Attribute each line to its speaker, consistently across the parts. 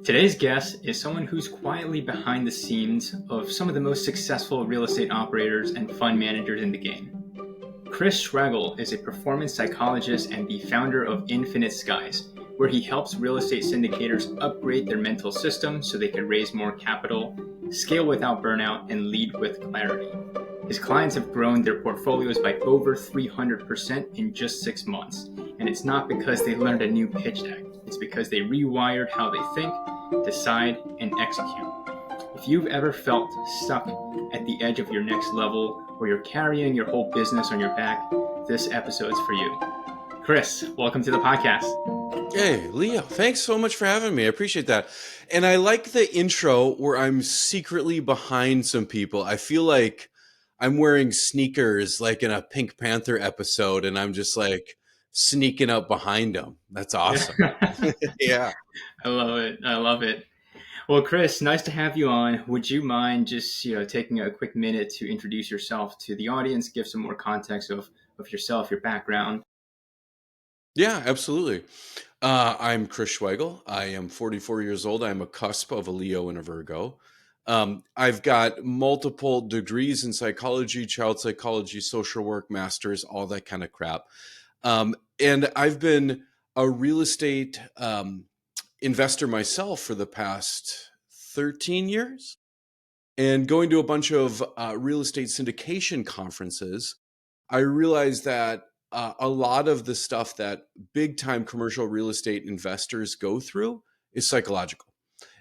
Speaker 1: Today's guest is someone who's quietly behind the scenes of some of the most successful real estate operators and fund managers in the game. Chris Schwagerl is a performance psychologist and the founder of Infinite Skies, where he helps real estate syndicators upgrade their mental system so they can raise more capital, scale without burnout, and lead with clarity. His clients have grown their portfolios by over 300% in just 6 months, and it's not because they learned a new pitch deck. It's because they rewired how they think, decide, and execute. If you've ever felt stuck at the edge of your next level, or you're carrying your whole business on your back, this episode's for you. Chris, welcome to the podcast.
Speaker 2: Hey, Leo, thanks so much for having me. I appreciate that. And I like the intro where I'm secretly behind some people. I feel like I'm wearing sneakers like in a Pink Panther episode, and I'm just like sneaking up behind them. That's awesome. Yeah.
Speaker 1: I love it. I love it. Well, Chris, nice to have you on. Would you mind just taking a quick minute to introduce yourself to the audience, give some more context of yourself, your background?
Speaker 2: Yeah, absolutely. I'm Chris Schwagerl. I am 44 years old. I'm a cusp of a Leo and a Virgo. I've got multiple degrees in psychology, child psychology, social work, masters, all that kind of crap. And I've been a real estate investor myself for the past 13 years and going to a bunch of real estate syndication conferences. I realized that a lot of the stuff that big time commercial real estate investors go through is psychological.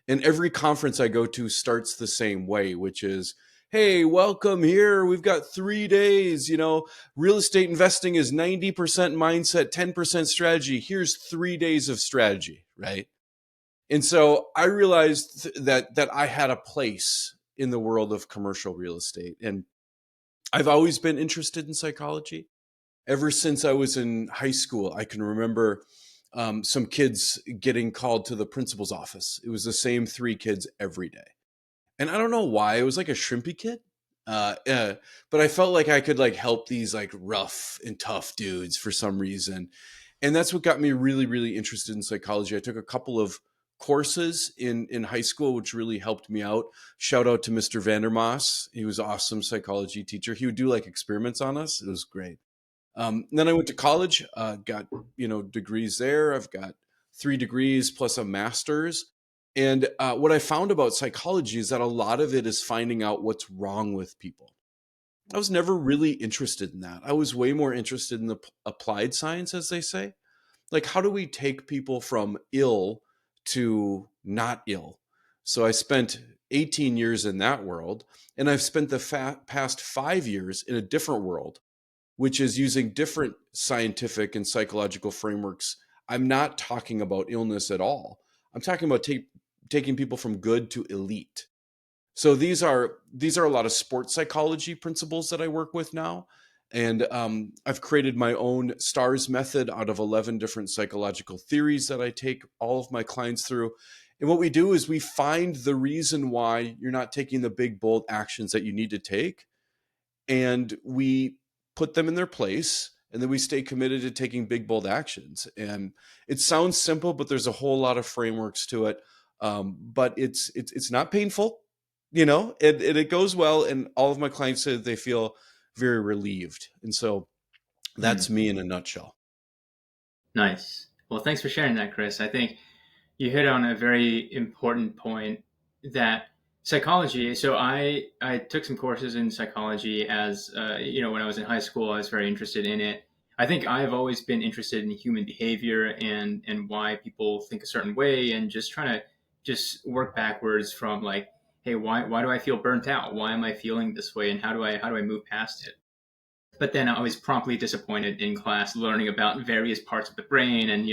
Speaker 2: And every conference I go to starts the same way, which is, hey, welcome here. We've got 3 days. Real estate investing is 90% mindset, 10% strategy. Here's 3 days of strategy, right? And so I realized that I had a place in the world of commercial real estate. And I've always been interested in psychology. Ever since I was in high school, I can remember some kids getting called to the principal's office. It was the same 3 kids every day. And I don't know why. It was like a shrimpy kid. But I felt like I could help these rough and tough dudes for some reason. And that's what got me really, really interested in psychology. I took a couple of courses in high school, which really helped me out. Shout out to Mr. Vandermoss. He was an awesome psychology teacher. He would do experiments on us. It was great. Then I went to college, got, degrees there. I've got 3 degrees plus a master's. And what I found about psychology is that a lot of it is finding out what's wrong with people. I was never really interested in that. I was way more interested in the applied science, as they say. How do we take people from ill to not ill? So I spent 18 years in that world, and I've spent the past 5 years in a different world, which is using different scientific and psychological frameworks. I'm not talking about illness at all. I'm talking about taking people from good to elite. So these are a lot of sports psychology principles that I work with now. And I've created my own STARS method out of 11 different psychological theories that I take all of my clients through. And what we do is we find the reason why you're not taking the big, bold actions that you need to take. And we put them in their place. And then we stay committed to taking big, bold actions. And it sounds simple, but there's a whole lot of frameworks to it. But it's not painful, and it goes well. And all of my clients say that they feel very relieved. And so that's me in a nutshell.
Speaker 1: Nice. Well, thanks for sharing that, Chris. I think you hit on a very important point that psychology. So I took some courses in psychology as, when I was in high school. I was very interested in it. I think I've always been interested in human behavior and why people think a certain way, and just trying to just work backwards from hey, why do I feel burnt out? Why am I feeling this way? And how do I move past it? But then I was promptly disappointed in class learning about various parts of the brain and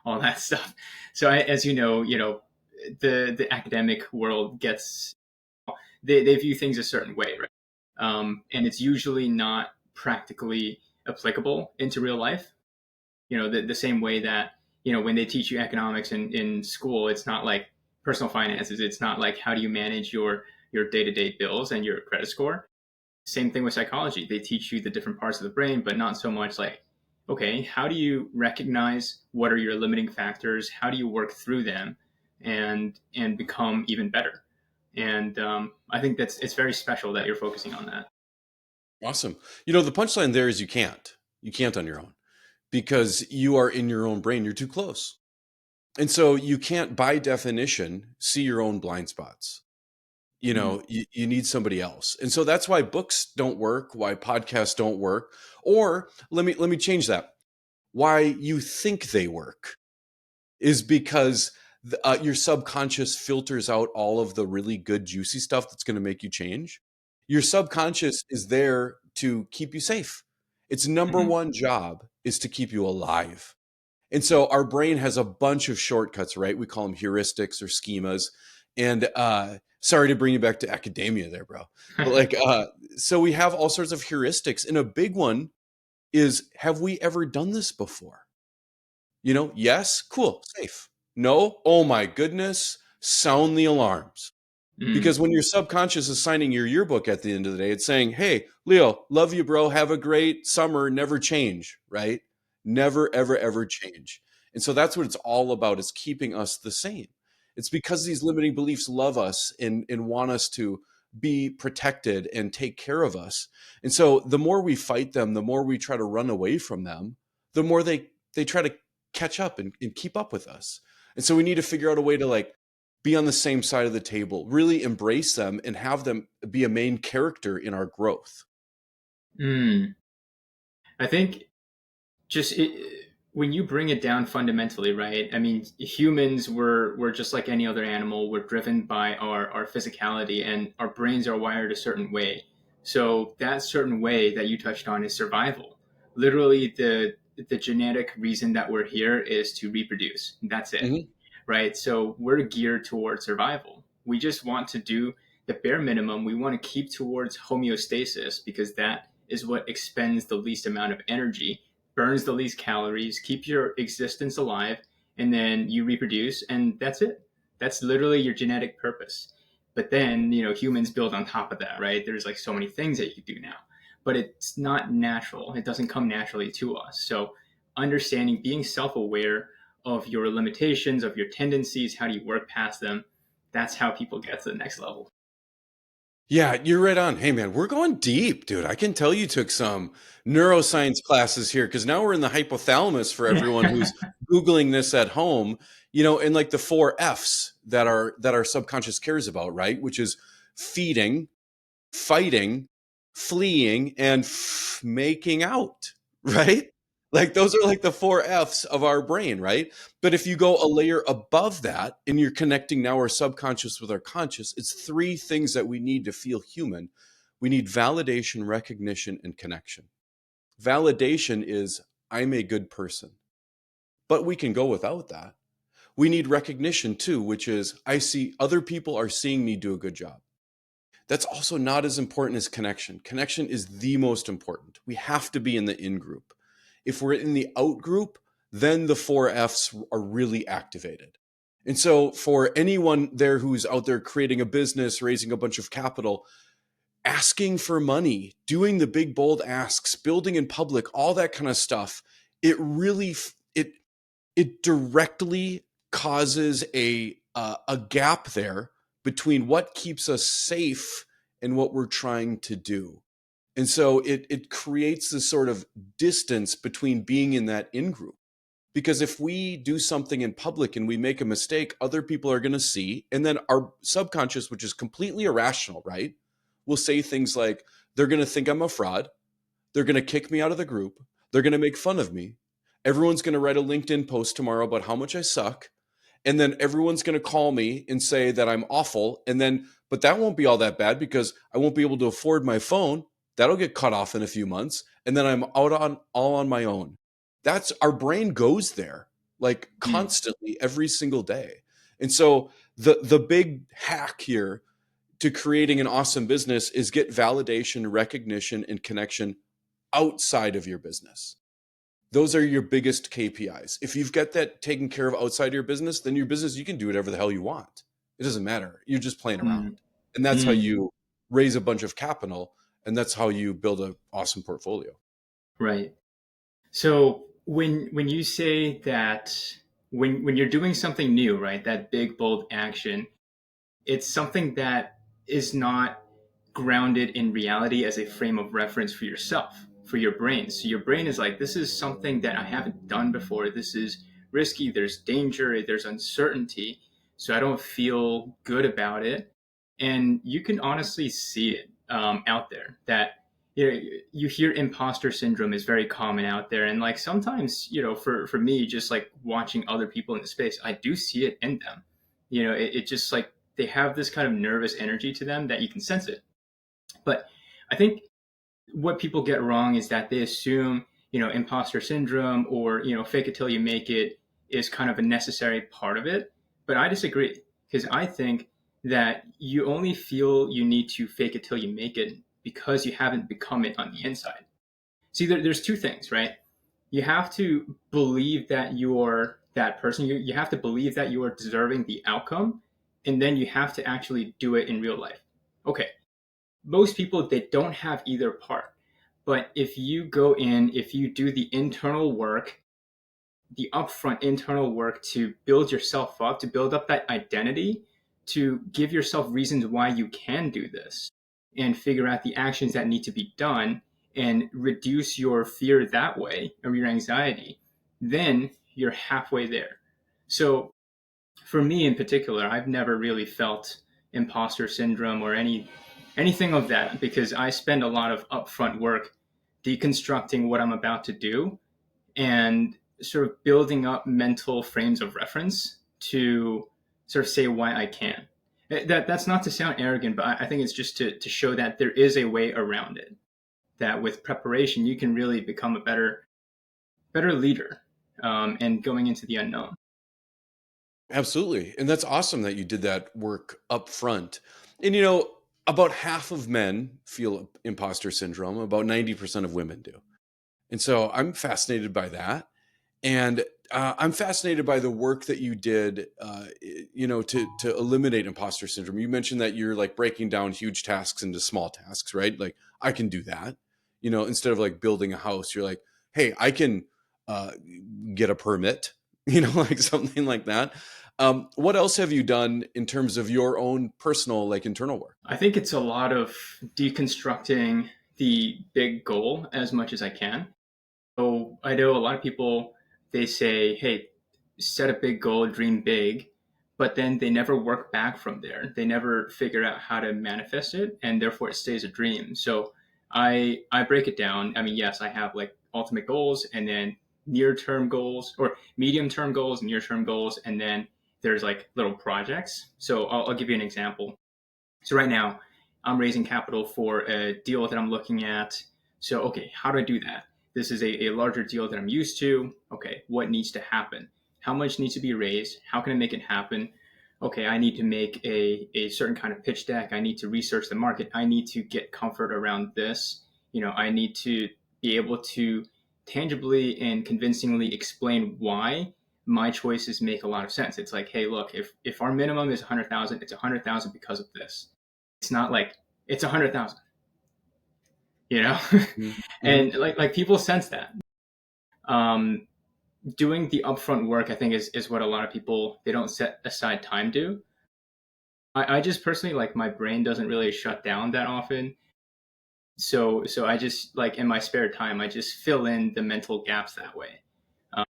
Speaker 1: all that stuff. So as the academic world gets, they view things a certain way, right? And it's usually not practically applicable into real life. The same way that when they teach you economics in school, it's not like personal finances. It's not like how do you manage your day-to-day bills and your credit score. Same thing with psychology. They teach you the different parts of the brain, but not so much okay, how do you recognize what are your limiting factors? How do you work through them? and become even better. And I think it's very special that you're focusing on that.
Speaker 2: Awesome. The punchline there is you can't. You can't on your own because you are in your own brain. You're too close. And so you can't, by definition, see your own blind spots.
Speaker 1: Mm.
Speaker 2: You need somebody else. And so that's why books don't work, why podcasts don't work, or let me change that. Why you think they work is because your subconscious filters out all of the really good, juicy stuff that's going to make you change. Your subconscious is there to keep you safe. Its number
Speaker 1: Mm-hmm.
Speaker 2: one job is to keep you alive. And so our brain has a bunch of shortcuts, right? We call them heuristics or schemas. And sorry to bring you back to academia there, bro. But so we have all sorts of heuristics. And a big one is, have we ever done this before? Yes, cool, safe. No, oh my goodness, sound the alarms.
Speaker 1: Mm.
Speaker 2: Because when your subconscious is signing your yearbook at the end of the day, it's saying, hey, Leo, love you, bro. Have a great summer. Never change, right? Never, ever, ever change. And so that's what it's all about, is keeping us the same. It's because these limiting beliefs love us and want us to be protected and take care of us. And so the more we fight them, the more we try to run away from them, the more they try to catch up and keep up with us. And so we need to figure out a way to be on the same side of the table, really embrace them and have them be a main character in our growth.
Speaker 1: Mm. I think just when you bring it down fundamentally, right? I mean, humans were just like any other animal. We're driven by our physicality, and our brains are wired a certain way. So that certain way that you touched on is survival. Literally, the genetic reason that we're here is to reproduce. That's it,
Speaker 2: Mm-hmm.
Speaker 1: right? So we're geared towards survival. We just want to do the bare minimum. We want to keep towards homeostasis because that is what expends the least amount of energy, burns the least calories, keep your existence alive, and then you reproduce, and that's it. That's literally your genetic purpose. But then, humans build on top of that, right? There's like so many things that you can do now, but it's not natural. It doesn't come naturally to us. So, understanding, being self aware of your limitations, of your tendencies, how do you work past them? That's how people get to the next level.
Speaker 2: Yeah, you're right on. Hey, man, we're going deep, dude. I can tell you took some neuroscience classes here because now we're in the hypothalamus for everyone who's Googling this at home, and like the four F's that our subconscious cares about, right? Which is feeding, fighting, fleeing, and making out, right? Like those are like the four F's of our brain, right? But if you go a layer above that and you're connecting now our subconscious with our conscious, it's three things that we need to feel human. We need validation, recognition, and connection. Validation is, I'm a good person, but we can go without that. We need recognition too, which is, I see other people are seeing me do a good job. That's also not as important as connection. Connection is the most important. We have to be in the in group. If we're in the out group, then the four F's are really activated. And so, for anyone there who's out there creating a business, raising a bunch of capital, asking for money, doing the big bold asks, building in public, all that kind of stuff, it really it directly causes a gap there between what keeps us safe and what we're trying to do. And so it creates this sort of distance between being in that in group. Because if we do something in public and we make a mistake, other people are going to see. And then our subconscious, which is completely irrational, right, will say things like, they're going to think I'm a fraud. They're going to kick me out of the group. They're going to make fun of me. Everyone's going to write a LinkedIn post tomorrow about how much I suck. And then everyone's going to call me and say that I'm awful. And then, but that won't be all that bad because I won't be able to afford my phone. That'll get cut off in a few months. And then I'm out on all on my own. That's our brain goes there like
Speaker 1: Mm.
Speaker 2: constantly every single day. And so the big hack here to creating an awesome business is get validation, recognition, and connection outside of your business. Those are your biggest KPIs. If you've got that taken care of outside your business, then your business, you can do whatever the hell you want. It doesn't matter. You're just playing
Speaker 1: Mm.
Speaker 2: around. And that's how
Speaker 1: Mm.
Speaker 2: you raise a bunch of capital. And that's how you build an awesome portfolio.
Speaker 1: Right. So when you say that when you're doing something new, right? That big bold action, it's something that is not grounded in reality as a frame of reference for yourself, for your brain. So your brain is like, this is something that I haven't done before. This is risky. There's danger. There's uncertainty. So I don't feel good about it. And you can honestly see it out there that you hear imposter syndrome is very common out there. And like sometimes, for me, just like watching other people in the space, I do see it in them. It just like they have this kind of nervous energy to them that you can sense it. But I think what people get wrong is that they assume, imposter syndrome or, fake it till you make it is kind of a necessary part of it. But I disagree because I think that you only feel you need to fake it till you make it because you haven't become it on the inside. See, there's two things, right? You have to believe that you're that person. You have to believe that you are deserving the outcome. And then you have to actually do it in real life. Okay, most people they don't have either part, but if you go in, if you do the internal work, the upfront internal work to build yourself up, to build up that identity, to give yourself reasons why you can do this and figure out the actions that need to be done and reduce your fear that way or your anxiety, then you're halfway there. So for me in particular, I've never really felt imposter syndrome or anything of that because I spend a lot of upfront work deconstructing what I'm about to do and sort of building up mental frames of reference to sort of say why I can. That's not to sound arrogant, but I think it's just to show that there is a way around it. That with preparation, you can really become a better leader and going into the unknown.
Speaker 2: Absolutely. And that's awesome that you did that work up front. And about half of men feel imposter syndrome, about 90% of women do. And so I'm fascinated by that. And I'm fascinated by the work that you did, to eliminate imposter syndrome. You mentioned that you're like breaking down huge tasks into small tasks, right? Like I can do that, instead of like building a house, you're like, hey, I can uh, get a permit, like something like that. What else have you done in terms of your own personal, like internal work?
Speaker 1: I think it's a lot of deconstructing the big goal as much as I can. So I know a lot of people, they say, hey, set a big goal, dream big, but then they never work back from there. They never figure out how to manifest it, and therefore it stays a dream. So I break it down. I mean, yes, I have like ultimate goals and then near term goals or medium term goals, near term goals, and then there's like little projects. So I'll give you an example. So right now, I'm raising capital for a deal that I'm looking at. So, okay, how do I do that? This is a larger deal that I'm used to. Okay, what needs to happen? How much needs to be raised? How can I make it happen? Okay, I need to make a certain kind of pitch deck. I need to research the market. I need to get comfort around this. I need to be able to tangibly and convincingly explain why my choices make a lot of sense. It's like, hey, look, if our minimum is 100,000, it's 100,000 because of this. It's not like it's 100,000, you know,
Speaker 2: Mm-hmm.
Speaker 1: and like people sense that. Um, Doing the upfront work, I think, is what a lot of people they don't set aside time to. I just personally like my brain doesn't really shut down that often, so I just like in my spare time I just fill in the mental gaps that way. Um,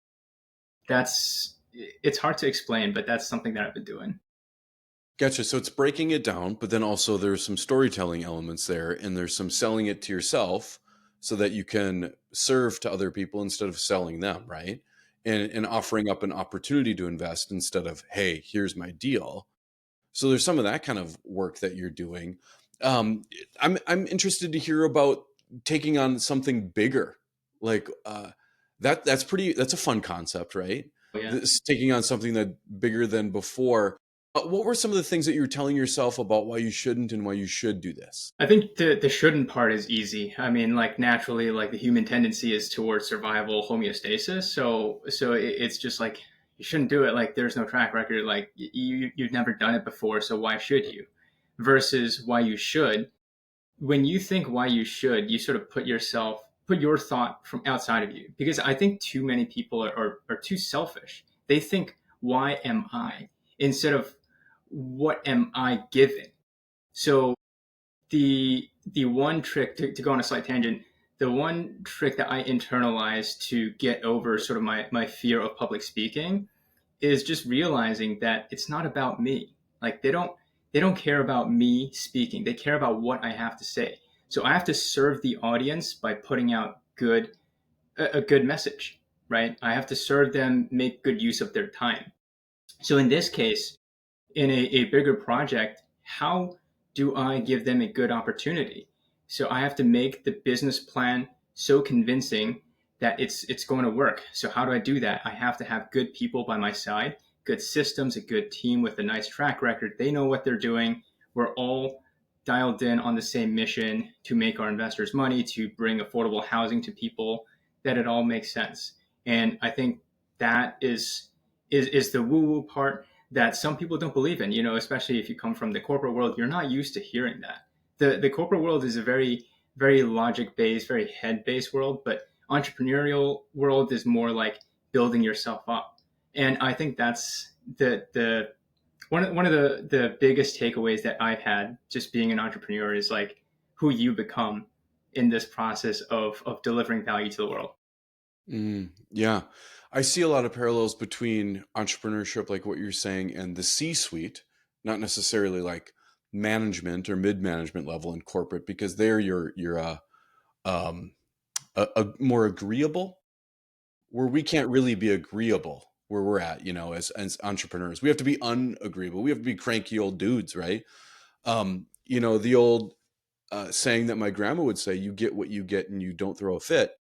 Speaker 1: that's it's hard to explain, but that's something that I've been doing.
Speaker 2: Gotcha. So it's breaking it down, but then also there's some storytelling elements there, and there's some selling it to yourself so that you can serve to other people instead of selling them, right? And offering up an opportunity to invest instead of, hey, here's my deal. So there's some of that kind of work that you're doing. Um, I'm interested to hear about taking on something bigger, like that's a fun concept, right?
Speaker 1: Yeah.
Speaker 2: This taking on something that bigger than before. What were some of the things that you were telling yourself about why you shouldn't and why you should do this?
Speaker 1: I think the shouldn't part is easy. I mean, like naturally, like the human tendency is towards survival homeostasis. So it's just like you shouldn't do it. Like there's no track record. Like you've never done it before, so why should you? Versus why you should. When you think why you should, you sort of put your thought from outside of you. Because I think too many people are too selfish. They think, why am I? Instead of what am I giving? So the one trick to go on a slight tangent, the one trick that I internalized to get over sort of my fear of public speaking is just realizing that it's not about me. Like they don't care about me speaking. They care about what I have to say. So I have to serve the audience by putting out a good message, right? I have to serve them, make good use of their time. So in this case, in a bigger project, how do I give them a good opportunity? So I have to make the business plan so convincing that it's going to work. So how do I do that? I have to have good people by my side, good systems, a good team with a nice track record. They know what they're doing. We're all dialed in on the same mission to make our investors money, to bring affordable housing to people, that it all makes sense. And I think that is the woo woo part that some people don't believe in, especially if you come from the corporate world. You're not used to hearing that. The corporate world is a very, very logic based, very head based world, but entrepreneurial world is more like building yourself up. And I think that's the one of the biggest takeaways that I've had just being an entrepreneur is like who you become in this process of delivering value to the world.
Speaker 2: Yeah. I see a lot of parallels between entrepreneurship, like what you're saying, and the C-suite, not necessarily like management or mid-management level in corporate, because there you're um, a more agreeable, where we can't really be agreeable where we're at, as entrepreneurs. We have to be unagreeable. We have to be cranky old dudes, right? The old saying that my grandma would say, you get what you get and you don't throw a fit,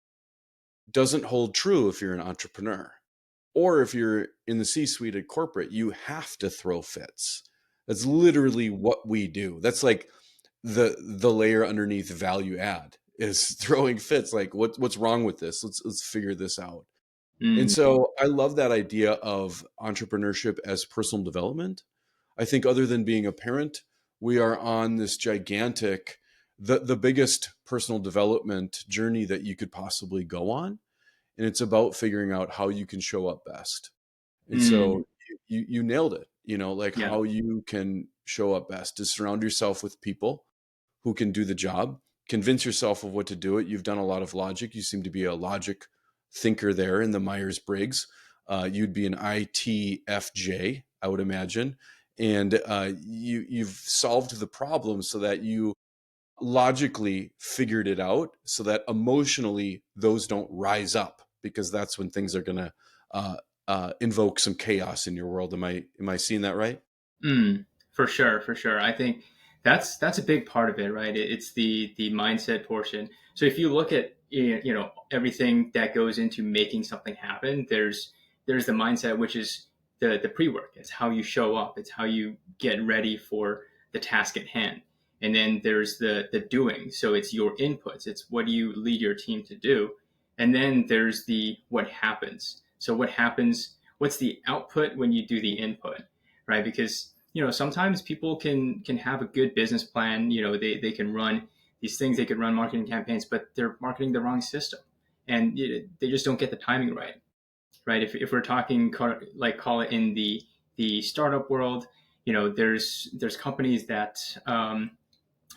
Speaker 2: doesn't hold true if you're an entrepreneur. Or if you're in the C-suite at corporate, you have to throw fits. That's literally what we do. That's like the layer underneath value add is throwing fits. Like what's wrong with this? Let's figure this out. And
Speaker 1: Mm,
Speaker 2: so I love that idea of entrepreneurship as personal development. I think other than being a parent, we are on this gigantic, the biggest personal development journey that you could possibly go on. And it's about figuring out how you can show up best. And
Speaker 1: mm,
Speaker 2: so you nailed it, like
Speaker 1: yeah.
Speaker 2: how you can show up best is surround yourself with people who can do the job, convince yourself of what to do it. You've done a lot of logic. You seem to be a logic thinker there in the Myers-Briggs. You'd be an ITFJ, I would imagine. And you've solved the problem so that you logically figured it out so that emotionally those don't rise up, because that's when things are going to uh, invoke some chaos in your world. Am I seeing that right?
Speaker 1: Mm, for sure, for sure. I think that's a big part of it, right? It's the mindset portion. So if you look at everything that goes into making something happen, there's the mindset, which is the pre work. It's how you show up. It's how you get ready for the task at hand. And then there's the doing. So it's your inputs. It's what do you lead your team to do. And then there's the what happens. So what happens? What's the output when you do the input? Right? Because sometimes people can have a good business plan. They can run these things, they could run marketing campaigns, but they're marketing the wrong system, and they just don't get the timing right. Right? If we're talking like call it in the startup world, there's companies that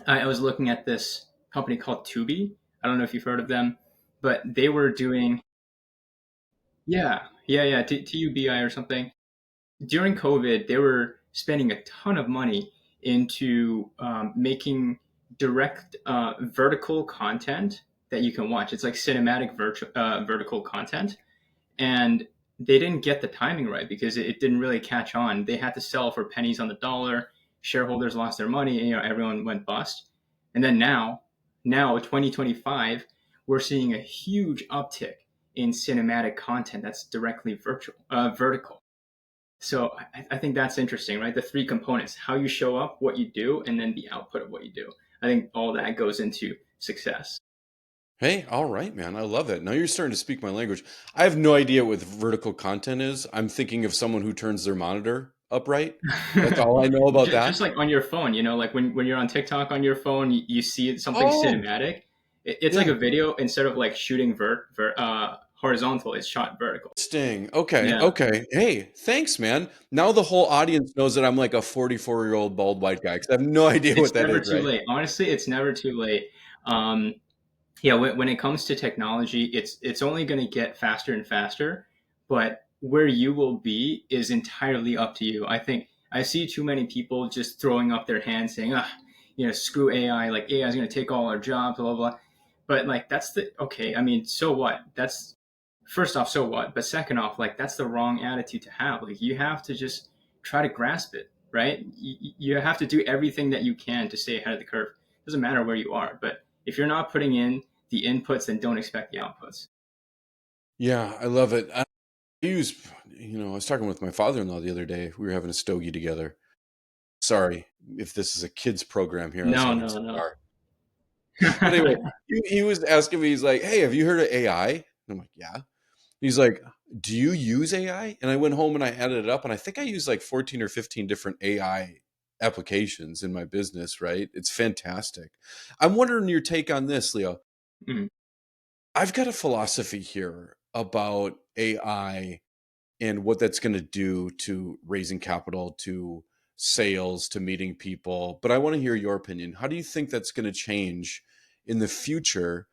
Speaker 1: I was looking at this company called Tubi. I don't know if you've heard of them, but they were doing yeah TUBI or something. During COVID, they were spending a ton of money into making direct vertical content that you can watch. It's like cinematic vertical content, and they didn't get the timing right because it didn't really catch on. They had to sell for pennies on the dollar. Shareholders lost their money, and everyone went bust. And then now 2025, we're seeing a huge uptick in cinematic content that's directly vertical. So I think that's interesting, right? The three components: how you show up, what you do, and then the output of what you do. I think all that goes into success.
Speaker 2: Hey, all right, man. I love that. Now you're starting to speak my language. I have no idea what vertical content is. I'm thinking of someone who turns their monitor upright. That's all I know about
Speaker 1: Just
Speaker 2: that.
Speaker 1: like on your phone, like when you're on TikTok on your phone, you see something
Speaker 2: Oh,
Speaker 1: cinematic. It's like
Speaker 2: yeah.
Speaker 1: a video instead of like shooting horizontal, it's shot vertical.
Speaker 2: Interesting. Okay.
Speaker 1: Yeah.
Speaker 2: Okay. Hey, thanks, man. Now the whole audience knows that I'm like a 44-year-old bald white guy because I have no idea
Speaker 1: It's
Speaker 2: what that
Speaker 1: never
Speaker 2: is,
Speaker 1: too
Speaker 2: right?
Speaker 1: late. Honestly, it's never too late. Um, yeah, when it comes to technology, it's only going to get faster and faster, but where you will be is entirely up to you. I think I see too many people just throwing up their hands saying, ah, screw AI, like AI is going to take all our jobs, blah, blah, blah. But like, that's the, okay, I mean, so what? That's, first off, so what? But second off, like, that's the wrong attitude to have. Like, you have to just try to grasp it, right? You have to do everything that you can to stay ahead of the curve. It doesn't matter where you are, but if you're not putting in the inputs, then don't expect the outputs.
Speaker 2: Yeah, I love it. I use, I was talking with my father-in-law the other day. We were having a stogie together. Sorry if this is a kids program here. I was
Speaker 1: No,
Speaker 2: having
Speaker 1: no,
Speaker 2: some
Speaker 1: no.
Speaker 2: bar. But anyway, he was asking me, he's like, hey, have you heard of AI? And I'm like, yeah. He's like, do you use AI? And I went home and I added it up, and I think I use like 14 or 15 different AI applications in my business, right? It's fantastic. I'm wondering your take on this, Leo.
Speaker 1: Mm,
Speaker 2: I've got a philosophy here about AI and what that's going to do to raising capital, to sales, to meeting people. But I want to hear your opinion. How do you think that's going to change in the future,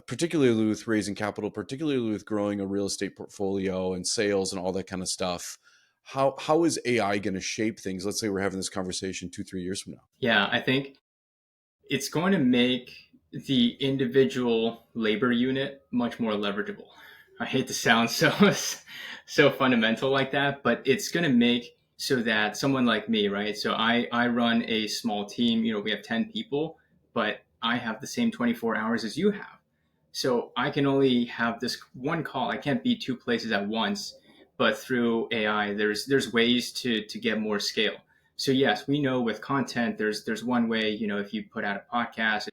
Speaker 2: particularly with raising capital, particularly with growing a real estate portfolio and sales and all that kind of stuff? How is AI going to shape things? Let's say we're having this conversation 2, 3 years from now.
Speaker 1: yeah, I think it's going to make the individual labor unit much more leverageable. I hate to sound so so fundamental like that, but it's going to make so that someone like me, right? So I run a small team. We have 10 people, but I have the same 24 hours as you have. So I can only have this one call. I can't be two places at once. But through AI, there's ways to get more scale. So yes, we know with content, there's one way. If you put out a podcast,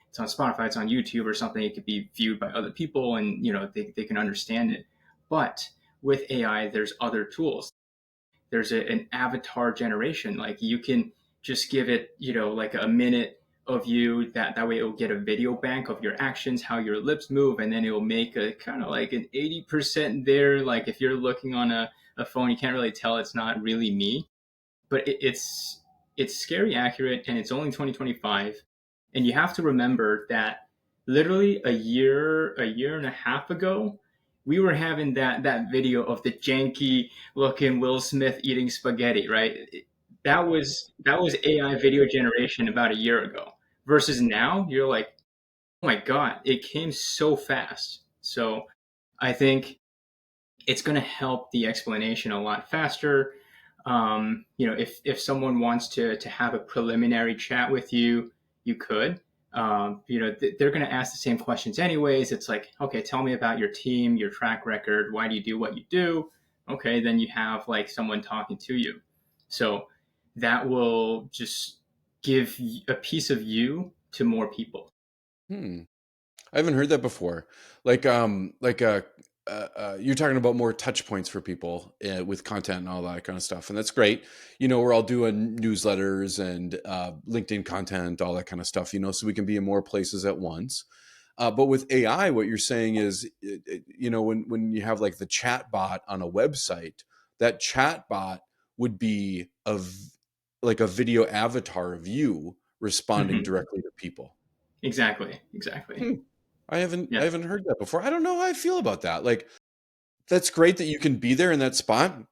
Speaker 1: it's on Spotify, it's on YouTube or something, it could be viewed by other people, and they can understand it. But with AI, there's other tools. There's an avatar generation. Like, you can just give it, like a minute of you. That way it will get a video bank of your actions, how your lips move, and then it will make a kind of like an 80% there. Like, if you're looking on a phone, you can't really tell it's not really me, but it's scary accurate, and it's only 2025. And you have to remember that literally a year and a half ago, we were having that video of the janky looking Will Smith eating spaghetti, right? That was AI video generation about a year ago. Versus now, you're like, oh my god, it came so fast. So I think it's going to help the explanation a lot faster. If someone wants to have a preliminary chat with you, you could. They're going to ask the same questions anyways. It's like, okay, tell me about your team, your track record. Why do you do what you do? Okay, then you have like someone talking to you. So that will just give a piece of you to more people.
Speaker 2: Hmm. I haven't heard that before. You're talking about more touch points for people with content and all that kind of stuff, and that's great. We're all doing newsletters and LinkedIn content, all that kind of stuff. So we can be in more places at once. But with AI, what you're saying is, when you have like the chat bot on a website, that chat bot would be like a video avatar of you responding
Speaker 1: Mhm.
Speaker 2: directly to people.
Speaker 1: Exactly. Exactly.
Speaker 2: Hmm. I haven't I
Speaker 1: Yeah.
Speaker 2: haven't heard that before. I don't know how I feel about that. Like, that's great that you can be there in that spot.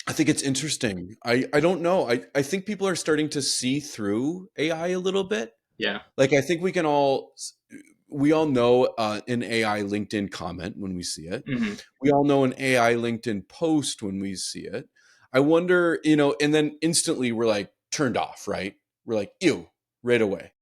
Speaker 2: I think it's interesting. I don't know. I think people are starting to see through AI a little bit.
Speaker 1: Yeah.
Speaker 2: Like, I think we all know an AI LinkedIn comment when we see it.
Speaker 1: Hmm.
Speaker 2: We all know an AI LinkedIn post when we see it. I wonder, and then instantly we're like turned off, right? We're like, ew, right away.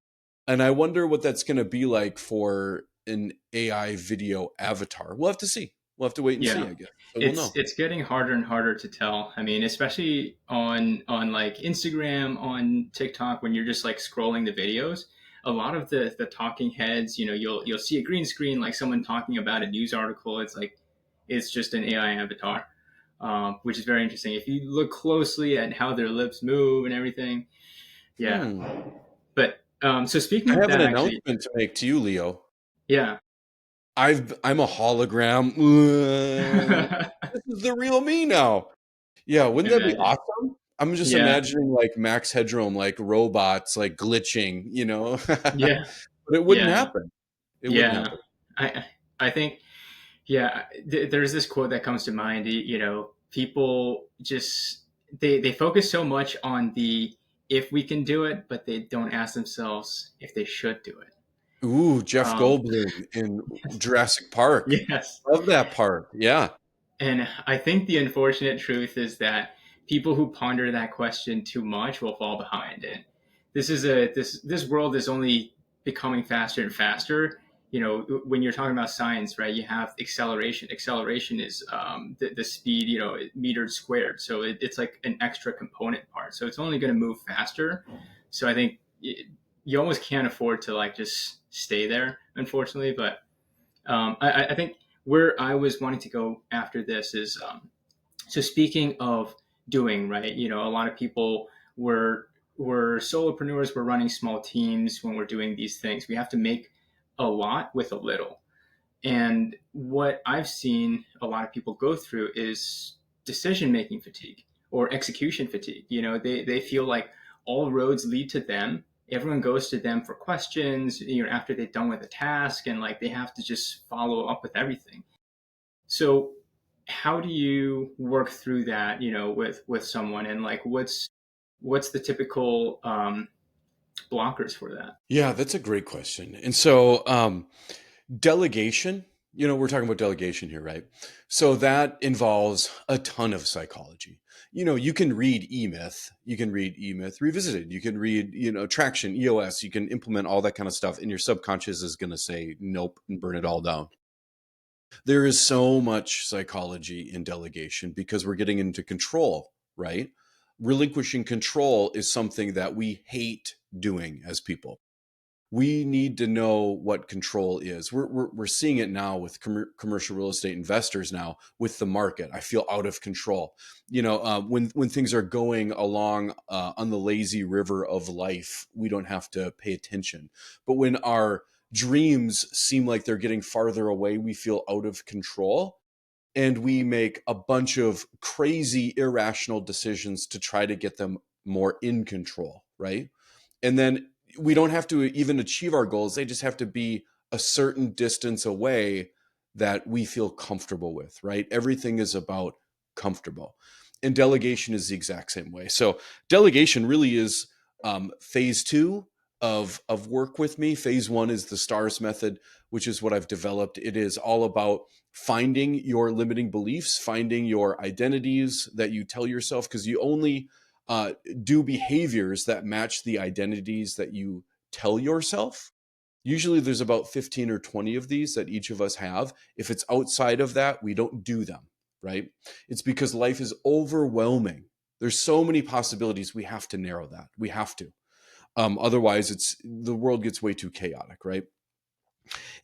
Speaker 2: And I wonder what that's going to be like for an AI video avatar. We'll have to see. We'll have to wait and see,
Speaker 1: Yeah.
Speaker 2: I guess. So we'll
Speaker 1: It's
Speaker 2: know.
Speaker 1: it's getting harder and harder to tell. I mean, especially on like Instagram, on TikTok, when you're just like scrolling the videos, a lot of the talking heads, you'll see a green screen, like someone talking about a news article. It's like it's just an AI avatar, which is very interesting. If you look closely at how their lips move and everything, yeah.
Speaker 2: Hmm.
Speaker 1: But so speaking
Speaker 2: I
Speaker 1: of
Speaker 2: have an
Speaker 1: that, actually,
Speaker 2: announcement to make to you, Leo.
Speaker 1: yeah.
Speaker 2: I'm a hologram. This is the real me now. Yeah, wouldn't that be
Speaker 1: Imagine.
Speaker 2: awesome? I'm just
Speaker 1: Yeah,
Speaker 2: imagining like Max Headroom, like robots, like glitching,
Speaker 1: yeah,
Speaker 2: but it wouldn't
Speaker 1: yeah,
Speaker 2: happen. It wouldn't
Speaker 1: yeah.
Speaker 2: happen.
Speaker 1: I think yeah. There's this quote that comes to mind. People just they focus so much on the if we can do it, but they don't ask themselves if they should do it.
Speaker 2: Ooh, Jeff
Speaker 1: Um,
Speaker 2: Goldblum in Jurassic Park.
Speaker 1: yes,
Speaker 2: Love that part. Yeah.
Speaker 1: and I think the unfortunate truth is that people who ponder that question too much will fall behind. And this world is only becoming faster and faster. When you're talking about science, right? You have acceleration. Acceleration is the speed, metered squared. So it's like an extra component part. So it's only going to move faster. So I think you almost can't afford to like just stay there, unfortunately. But I think where I was wanting to go after this is so speaking of doing right, a lot of people were solopreneurs, we're running small teams when we're doing these things. We have to make a lot with a little. And what I've seen a lot of people go through is decision making fatigue or execution fatigue. They feel like all roads lead to them. Everyone goes to them for questions, after they're done with a task, and like they have to just follow up with everything. So how do you work through that, with someone, and like what's the typical blockers for that?
Speaker 2: Yeah, that's a great question. And so, delegation, we're talking about delegation here, right? So that involves a ton of psychology. You can read E-Myth Revisited, you can read, Traction, EOS, you can implement all that kind of stuff, and your subconscious is going to say nope and burn it all down. There is so much psychology in delegation because we're getting into control, right? Relinquishing control is something that we hate doing as people. We need to know what control is. We're seeing it now with commercial real estate investors now with the market. I feel out of control. When things are going along on the lazy river of life, we don't have to pay attention. But when our dreams seem like they're getting farther away, we feel out of control, and we make a bunch of crazy irrational decisions to try to get them more in control, right? And then we don't have to even achieve our goals, they just have to be a certain distance away that we feel comfortable with, right? Everything is about comfortable, and delegation is the exact same way. So delegation really is phase two of work with me. Phase one is the stars method, which is what I've developed. It is all about finding your limiting beliefs, finding your identities that you tell yourself, because you only do behaviors that match the identities that you tell yourself. Usually there's about 15 or 20 of these that each of us have. If it's outside of that, we don't do them, right? It's because life is overwhelming. There's so many possibilities. We have to narrow that. We have to. Otherwise, the world gets way too chaotic, right?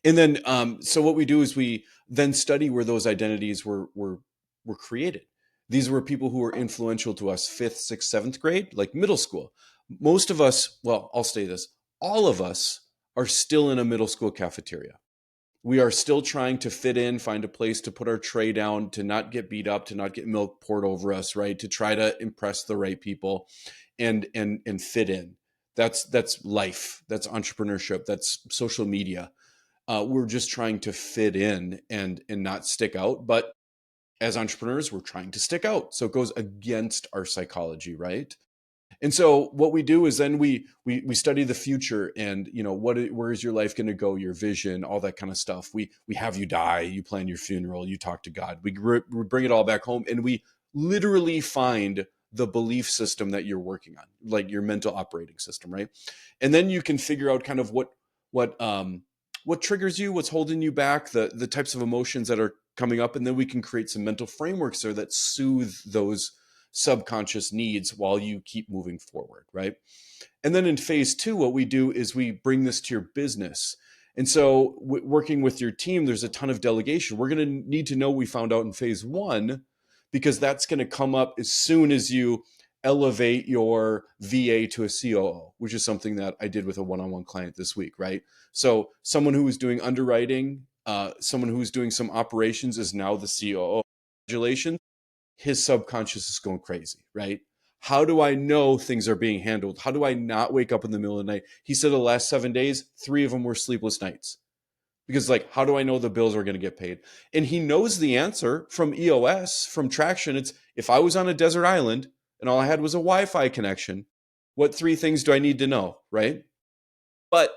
Speaker 2: And then, so what we do is we then study where those identities were created. These were people who were influential to us fifth, sixth, seventh grade, like middle school. Most of us, well, I'll say this, all of us are still in a middle school cafeteria. We are still trying to fit in, find a place to put our tray down, to not get beat up, to not get milk poured over us, right? To try to impress the right people and fit in. That's life. That's entrepreneurship. That's social media. We're just trying to fit in and not stick out. But as entrepreneurs, we're trying to stick out. So it goes against our psychology, right? And so what we do is then we study the future, and where is your life going to go, your vision, all that kind of stuff. We have you die, you plan your funeral, you talk to God. We bring it all back home, and we literally find the belief system that you're working on, like your mental operating system, right? And then you can figure out kind of what what triggers you, what's holding you back, the types of emotions that are coming up, and then we can create some mental frameworks there that soothe those subconscious needs while you keep moving forward, right? And then in phase two, what we do is we bring this to your business. And so, working with your team, there's a ton of delegation. We're going to need to know, we found out in phase one, because that's going to come up as soon as you elevate your VA to a COO, which is something that I did with a one-on-one client this week, right? So, someone who was doing underwriting someone who's doing some operations is now the COO. Congratulations. His subconscious is going crazy, right? How do I know things are being handled? How do I not wake up in the middle of the night? He said the last 7 days, 3 of them were sleepless nights. Because, like, how do I know the bills are going to get paid? And he knows the answer from EOS, from Traction. It's, if I was on a desert island and all I had was a Wi-Fi connection, what 3 things do I need to know, right? But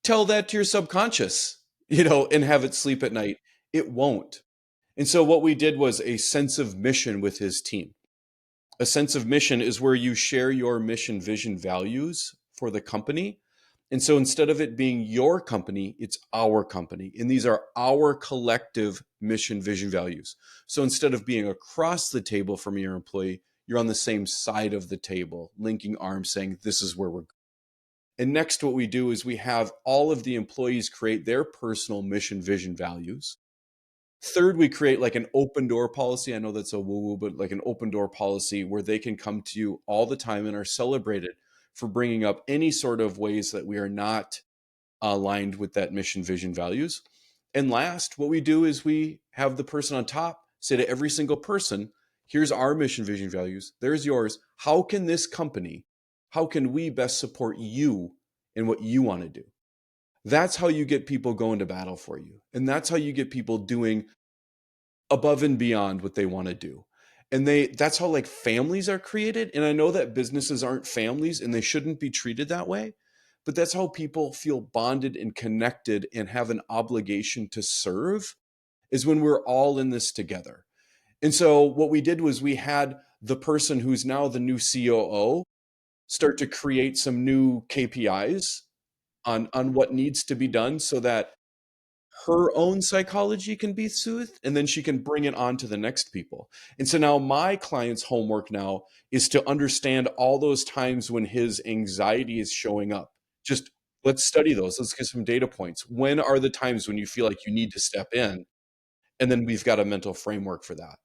Speaker 2: tell that to your subconscious, and have it sleep at night. It won't. And so what we did was a sense of mission with his team. A sense of mission is where you share your mission, vision, values for the company. And so instead of it being your company, it's our company. And these are our collective mission, vision, values. So instead of being across the table from your employee, you're on the same side of the table, linking arms, saying, this is where we're going. And next, what we do is we have all of the employees create their personal mission, vision, values. Third, we create like an open door policy. I know that's a woo woo, but like an open door policy where they can come to you all the time and are celebrated for bringing up any sort of ways that we are not aligned with that mission, vision, values. And last, what we do is we have the person on top say to every single person, here's our mission, vision, values. There's yours. How can this company, how can we best support you in what you want to do? That's how you get people going to battle for you. And that's how you get people doing above and beyond what they want to do. And that's how like families are created. And I know that businesses aren't families and they shouldn't be treated that way, but that's how people feel bonded and connected and have an obligation to serve, is when we're all in this together. And so what we did was we had the person who's now the new COO start to create some new KPIs on what needs to be done so that her own psychology can be soothed, and then she can bring it on to the next people. And so now my client's homework now is to understand all those times when his anxiety is showing up. Just let's study those. Let's get some data points. When are the times when you feel like you need to step in? And then we've got a mental framework for that.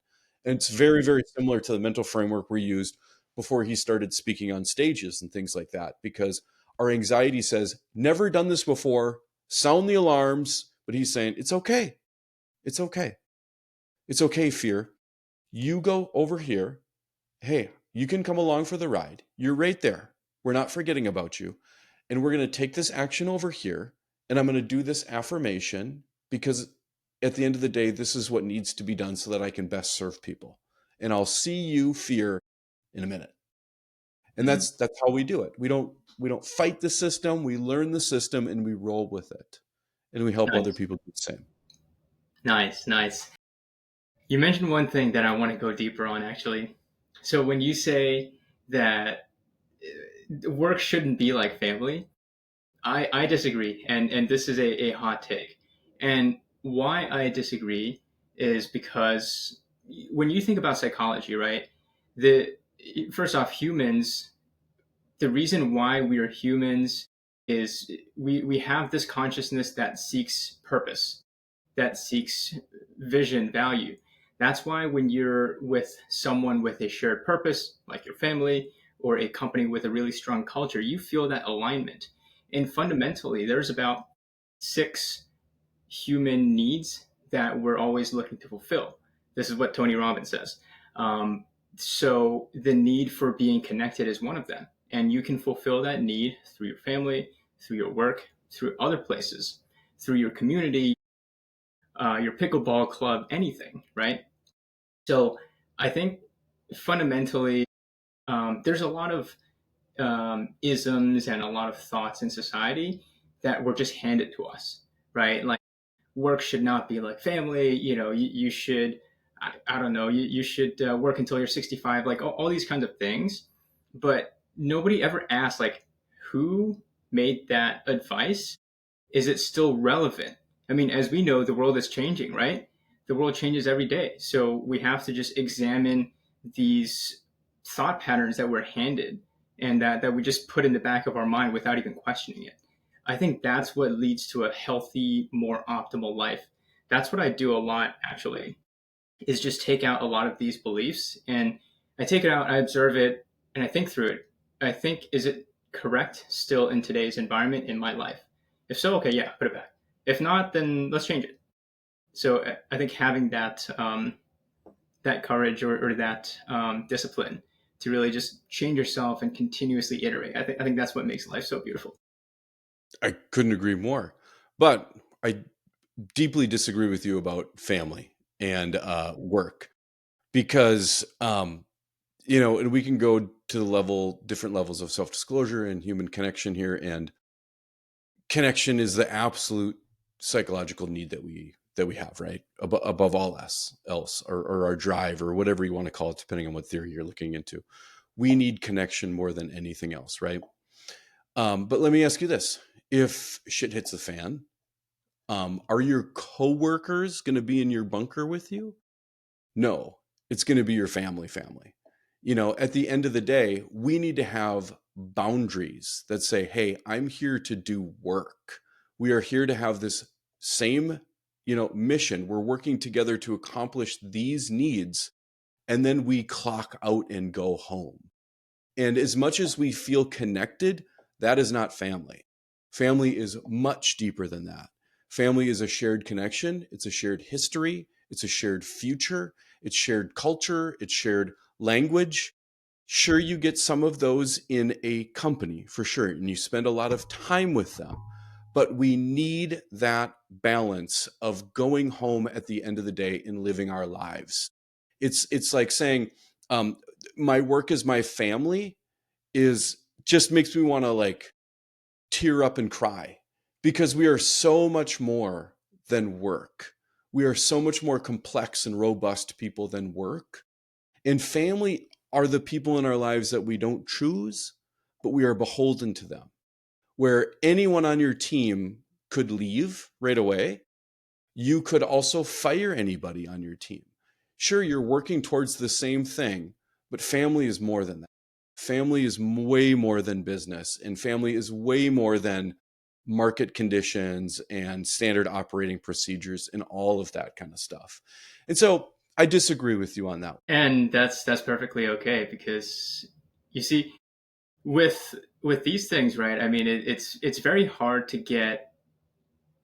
Speaker 2: And it's very, very similar to the mental framework we used before he started speaking on stages and things like that, because our anxiety says, never done this before, sound the alarms. But he's saying, it's okay. It's okay. It's okay, fear. You go over here. Hey, you can come along for the ride. You're right there. We're not forgetting about you. And we're going to take this action over here. And I'm going to do this affirmation because at the end of the day, this is what needs to be done so that I can best serve people. And I'll see you, fear, in a minute. And
Speaker 1: Mm-hmm.
Speaker 2: that's how we do it. We don't fight the system. We learn the system and we roll with it. And we help other
Speaker 1: Nice,
Speaker 2: people do the same.
Speaker 1: nice, nice. You mentioned one thing that I want to go deeper on, actually. So when you say that work shouldn't be like family, I disagree, and this is a hot take. And why I disagree is because when you think about psychology, right? The First off, humans. The reason why we are humans is we have this consciousness that seeks purpose, that seeks vision, value. That's why when you're with someone with a shared purpose, like your family or a company with a really strong culture, you feel that alignment. And fundamentally, there's about 6 human needs that we're always looking to fulfill. This is what Tony Robbins says. So the need for being connected is one of them. And you can fulfill that need through your family, through your work, through other places, through your community, your pickleball club, anything, right? So I think fundamentally, there's a lot of isms and a lot of thoughts in society that were just handed to us, right? Like work should not be like family. You should, I don't know, you should work until you're 65, like all these kinds of things. But nobody ever asked, like, who made that advice? Is it still relevant? I mean, as we know, the world is changing, right? The world changes every day. So we have to just examine these thought patterns that we're handed and that we just put in the back of our mind without even questioning it. I think that's what leads to a healthy, more optimal life. That's what I do a lot, actually, is just take out a lot of these beliefs and I take it out, I observe it, and I think through it. I think, is it correct still in today's environment in my life? If so, okay, yeah, put it back. If not, then let's change it. So I think having that courage or that discipline to really just change yourself and continuously iterate. I think that's what makes life so beautiful.
Speaker 2: I couldn't agree more. But I deeply disagree with you about family and work because and we can go to the different levels of self-disclosure and human connection here, and connection is the absolute psychological need that we have, right? Above all else, or our drive, or whatever you want to call it, depending on what theory you're looking into. We need connection more than anything else, right? But let me ask you this: if shit hits the fan, are your coworkers going to be in your bunker with you? No, it's going to be your family. At the end of the day, we need to have boundaries that say, hey, I'm here to do work. We are here to have this same, mission. We're working together to accomplish these needs, and then we clock out and go home. And as much as we feel connected, that is not family. Family is much deeper than that. Family is a shared connection, it's a shared history, it's a shared future, it's shared culture, it's shared language. Sure, you get some of those in a company for sure, and you spend a lot of time with them. But we need that balance of going home at the end of the day and living our lives. It's like saying, um, my work is my family is just makes me want to like tear up and cry, because we are so much more than work. We are so much more complex and robust people than work. And family are the people in our lives that we don't choose, but we are beholden to them. Where anyone on your team could leave right away, you could also fire anybody on your team. Sure, you're working towards the same thing, but family is more than that. Family is way more than business, and family is way more than market conditions and standard operating procedures and all of that kind of stuff. And so I disagree with you on that.
Speaker 1: And that's perfectly okay because you see, with these things, right? I mean, it's very hard to get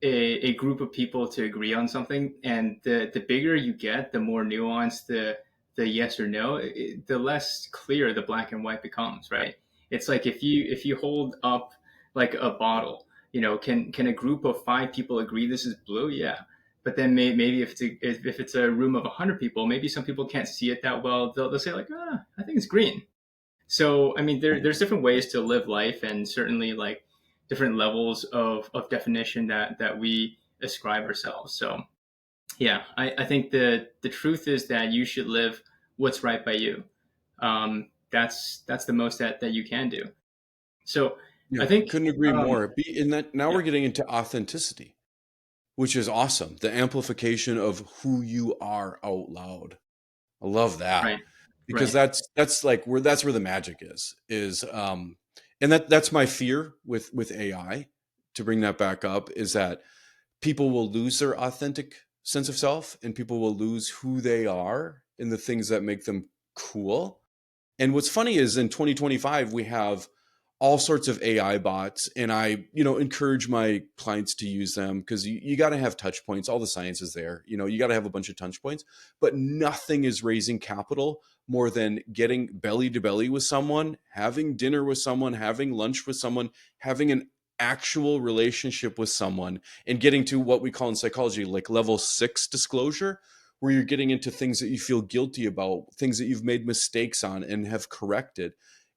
Speaker 1: a group of people to agree on something, and the bigger you get, the more nuanced the yes or no, the less clear the black and white becomes, right? It's like if you hold up like a bottle, can a group of five people agree this is blue? Yeah. But then maybe if it's a room of 100 people, maybe some people can't see it that well. They'll say like, I think it's green. So, I mean, there's different ways to live life, and certainly like different levels of definition that we ascribe ourselves. So, yeah, I think the truth is that you should live what's right by you. That's the most that you can do. So, I
Speaker 2: Yeah,
Speaker 1: think,
Speaker 2: couldn't agree
Speaker 1: um,
Speaker 2: more. In that, now
Speaker 1: yeah,
Speaker 2: we're getting into authenticity, which is awesome. The amplification of who you are out loud. I love that,
Speaker 1: right,
Speaker 2: because
Speaker 1: right,
Speaker 2: that's like where the magic is. And that's my fear with AI, to bring that back up, is that people will lose their authentic sense of self, and people will lose who they are in the things that make them cool. And what's funny is in 2025, we have all sorts of AI bots, and I, encourage my clients to use them, because you got to have touch points. All the science is there. You got to have a bunch of touch points, but nothing is raising capital more than getting belly to belly with someone, having dinner with someone, having lunch with someone, having an actual relationship with someone, and getting to what we call in psychology like level 6 disclosure, where you're getting into things that you feel guilty about, things that you've made mistakes on and have corrected.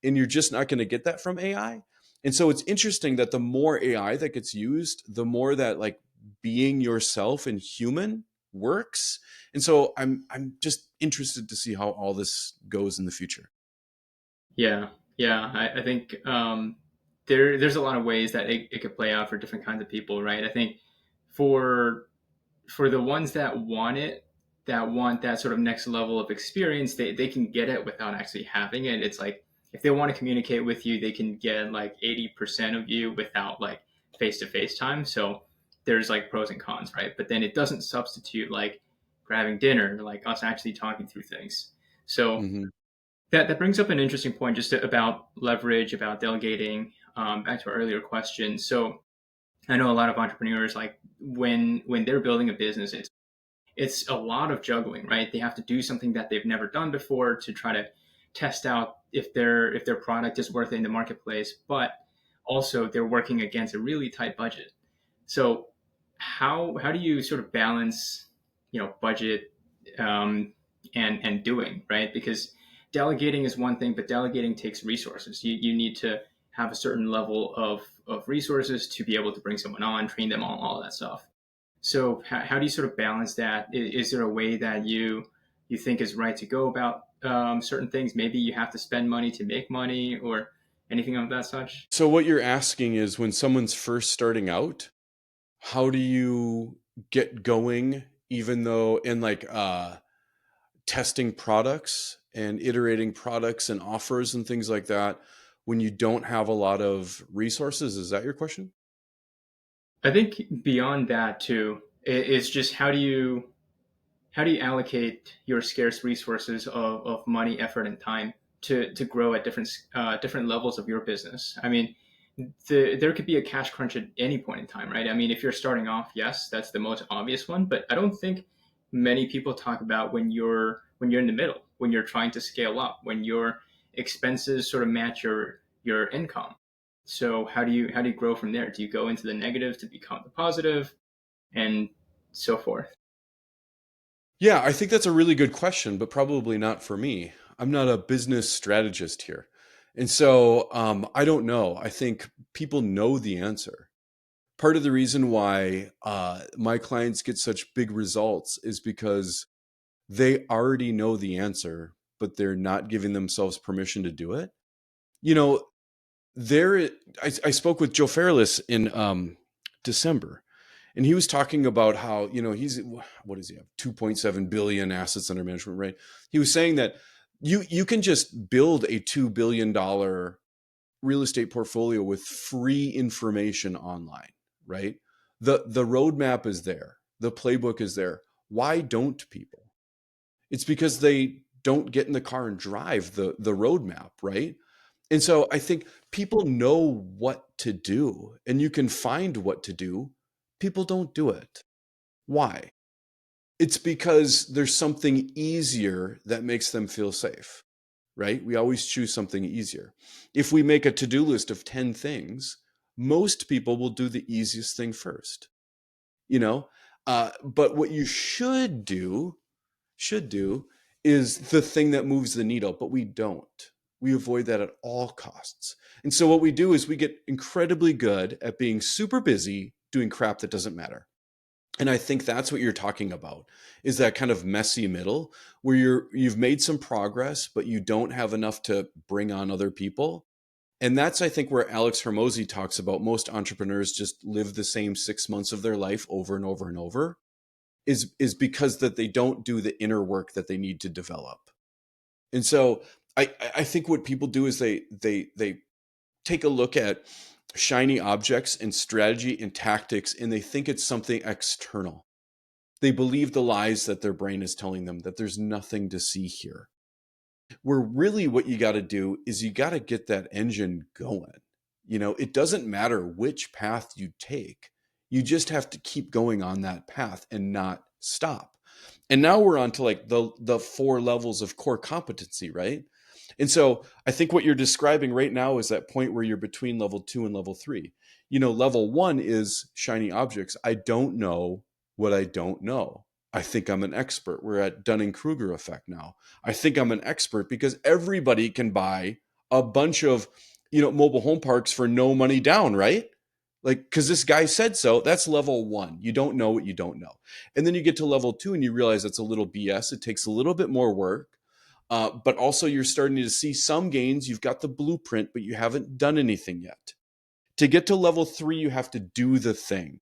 Speaker 2: And you're just not going to get that from AI. And so it's interesting that the more AI that gets used, the more that like being yourself and human works. And so I'm just interested to see how all this goes in the future.
Speaker 1: yeah, yeah. I think there's a lot of ways that it could play out for different kinds of people, right? I think for for the ones that want it, that want that sort of next level of experience, they can get it without actually having it. It's like if they want to communicate with you, they can get like 80% of you without like face to face time. So there's like pros and cons, right? But then it doesn't substitute like grabbing dinner, like us actually talking through things. So
Speaker 2: Hmm.
Speaker 1: that brings up an interesting point just about leverage, about delegating. Back to our earlier question. So I know a lot of entrepreneurs like when they're building a business, it's a lot of juggling, right? They have to do something that they've never done before to try to test out if their product is worth it in the marketplace, but also they're working against a really tight budget. So how do you sort of balance, budget, um, and doing, right? Because delegating is one thing, but delegating takes resources. You need to have a certain level of resources to be able to bring someone on, train them, all that stuff. So how do you sort of balance that? Is there a way that you think is right to go about certain things? Maybe you have to spend money to make money, or anything of that such.
Speaker 2: So what you're asking is, when someone's first starting out, how do you get going, even though, and like testing products and iterating products and offers and things like that, when you don't have a lot of resources? Is that your question?
Speaker 1: I think beyond that too, is just how do you allocate your scarce resources of money, effort, and time to grow at different levels of your business? I mean, there could be a cash crunch at any point in time, right? I mean, if you're starting off, yes, that's the most obvious one, but I don't think many people talk about when you're in the middle, when you're trying to scale up, when your expenses sort of match your income. So how do you grow from there? Do you go into the negative to become the positive, and so forth?
Speaker 2: Yeah, I think that's a really good question, but probably not for me. I'm not a business strategist here. And so I don't know. I think people know the answer. Part of the reason why my clients get such big results is because they already know the answer, but they're not giving themselves permission to do it. You know, there, I spoke with Joe Fairless in December, and he was talking about how, he's, what does he have, 2.7 billion assets under management, right? He was saying that you can just build a $2 billion real estate portfolio with free information online, right? The roadmap is there, the playbook is there. Why don't people? It's because they don't get in the car and drive the roadmap, right? And so I think people know what to do, and you can find what to do. People don't do it. Why? It's because there's something easier that makes them feel safe, right? We always choose something easier. If we make a to-do list of 10 things, most people will do the easiest thing first, you know? But what you should do is the thing that moves the needle, but we don't. We avoid that at all costs. And so what we do is we get incredibly good at being super busy doing crap that doesn't matter. And I think that's what you're talking about, is that kind of messy middle where you've made some progress, but you don't have enough to bring on other people. And that's, I think, where Alex Hermosi talks about most entrepreneurs just live the same 6 months of their life over and over and over, is because that they don't do the inner work that they need to develop. And so I think what people do is they take a look at shiny objects and strategy and tactics, and they think it's something external. They believe the lies that their brain is telling them, that there's nothing to see here. Where really what you got to do is you got to get that engine going. It doesn't matter which path you take. You just have to keep going on that path and not stop. And now we're on to like the four levels of core competency, right? And so I think what you're describing right now is that point where you're between level 2 and level 3. Level 1 is shiny objects. I don't know what I don't know. I think I'm an expert. We're at Dunning-Kruger effect now. I think I'm an expert because everybody can buy a bunch of, mobile home parks for no money down, right? Like, because this guy said so. That's level 1. You don't know what you don't know. And then you get to level 2 and you realize it's a little BS. It takes a little bit more work. But also you're starting to see some gains. You've got the blueprint, but you haven't done anything yet. To get to level 3, you have to do the thing.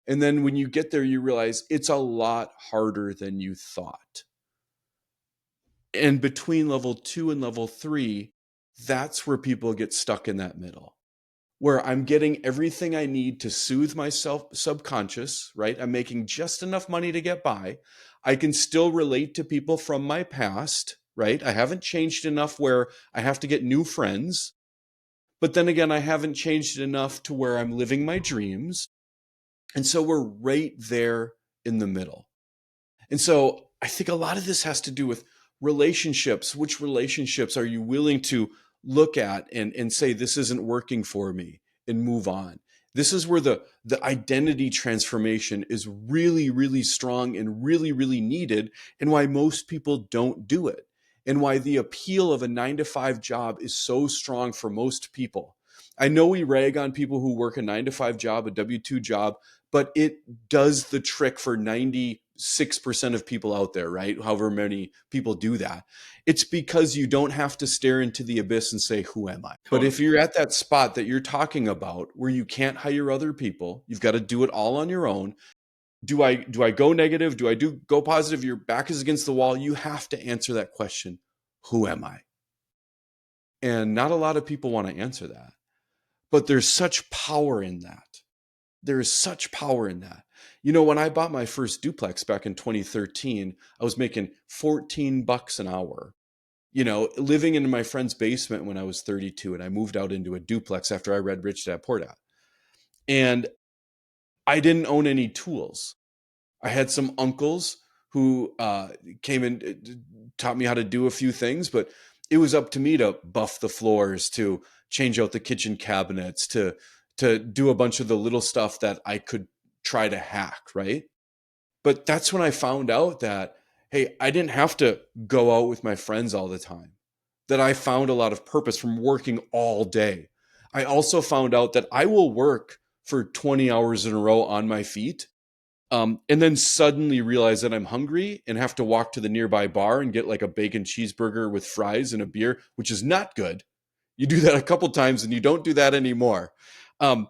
Speaker 2: And then when you get there, you realize it's a lot harder than you thought. And between level 2 and level 3, that's where people get stuck in that middle, where I'm getting everything I need to soothe myself subconscious, right? I'm making just enough money to get by. I can still relate to people from my past, right? I haven't changed enough where I have to get new friends. But then again, I haven't changed enough to where I'm living my dreams. And so we're right there in the middle. And so I think a lot of this has to do with relationships. Which relationships are you willing to look at and say, this isn't working for me, and move on? This is where the identity transformation is really, really strong and really, really needed, and why most people don't do it, and why the appeal of a 9 to 5 job is so strong for most people. I know we rag on people who work a 9 to 5 job, a W-2 job, but it does the trick for 96% of people out there, right? However many people do that. It's because you don't have to stare into the abyss and say, who am I? But if
Speaker 1: Totally.
Speaker 2: you're at that spot that you're talking about where you can't hire other people, you've got to do it all on your own. Do I go negative? Do I go positive? Your back is against the wall. You have to answer that question. Who am I? And not a lot of people want to answer that. But there's such power in that. There is such power in that. When I bought my first duplex back in 2013, I was making $14 an hour. Living in my friend's basement when I was 32, and I moved out into a duplex after I read Rich Dad Poor Dad. And I didn't own any tools. I had some uncles who came and taught me how to do a few things, but it was up to me to buff the floors, to change out the kitchen cabinets, to do a bunch of the little stuff that I could try to hack, right? But that's when I found out that, hey, I didn't have to go out with my friends all the time, that I found a lot of purpose from working all day. I also found out that I will work for 20 hours in a row on my feet, and then suddenly realize that I'm hungry and have to walk to the nearby bar and get like a bacon cheeseburger with fries and a beer, which is not good. You do that a couple times and you don't do that anymore. Um,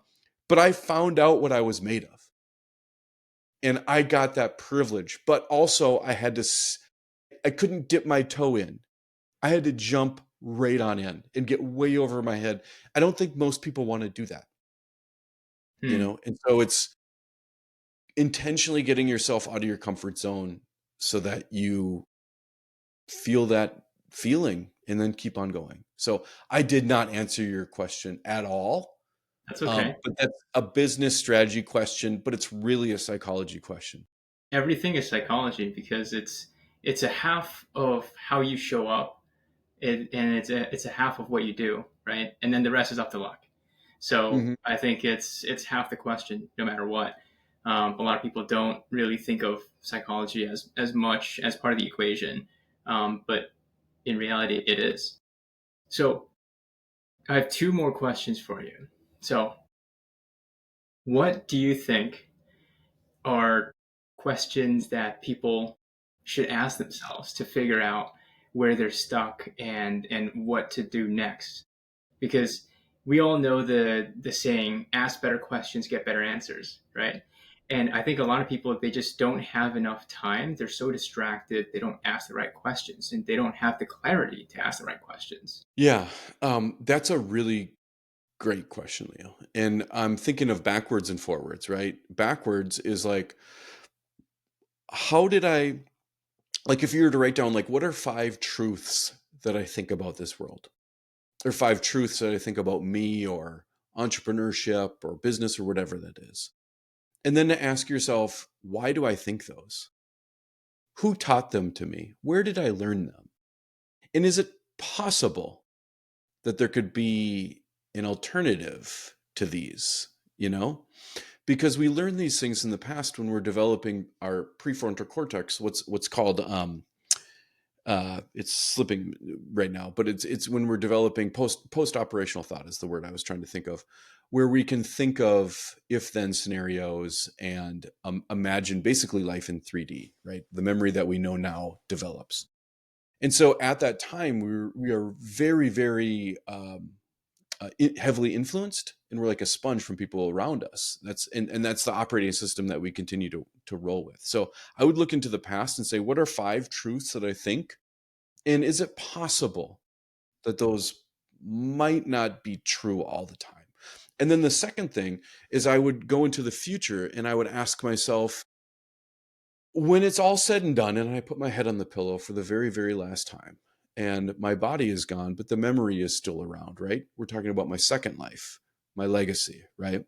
Speaker 2: but I found out what I was made of. And I got that privilege. But also, I couldn't dip my toe in. I had to jump right on in and get way over my head. I don't think most people want to do that,
Speaker 1: Hmm.
Speaker 2: And so it's intentionally getting yourself out of your comfort zone so that you feel that feeling and then keep on going. So I did not answer your question at all.
Speaker 1: That's okay.
Speaker 2: But that's a business strategy question, but it's really a psychology question.
Speaker 1: Everything is psychology because it's a half of how you show up, and it's a half of what you do, right? And then the rest is up to luck. So
Speaker 2: Hmm.
Speaker 1: I think it's half the question, no matter what. A lot of people don't really think of psychology as much as part of the equation, but in reality, it is. So I have two more questions for you. So, what do you think are questions that people should ask themselves to figure out where they're stuck and what to do next? Because we all know the saying, ask better questions, get better answers, right? And I think a lot of people, they just don't have enough time. They're so distracted, they don't ask the right questions, and they don't have the clarity to ask the right questions.
Speaker 2: Yeah, that's a really great question, Leo. And I'm thinking of backwards and forwards, right? Backwards is like, how did I, like, if you were to write down, like, what are 5 truths that I think about this world? Or 5 truths that I think about me or entrepreneurship or business or whatever that is. And then to ask yourself, why do I think those? Who taught them to me? Where did I learn them? And is it possible that there could be an alternative to these, you know? Because we learned these things in the past when we're developing our prefrontal cortex, what's called it's slipping right now, but it's when we're developing post operational thought is the word I was trying to think of, where we can think of if then scenarios and imagine basically life in 3D, right? The memory that we know now develops. And so at that time, we are very, very heavily influenced, and we're like a sponge from people around us. And that's the operating system that we continue to roll with. So I would look into the past and say, what are 5 truths that I think, and is it possible that those might not be true all the time? And then the second thing is I would go into the future and I would ask myself, when it's all said and done, and I put my head on the pillow for the very, very last time, and my body is gone, but the memory is still around, right? We're talking about my second life, my legacy, right?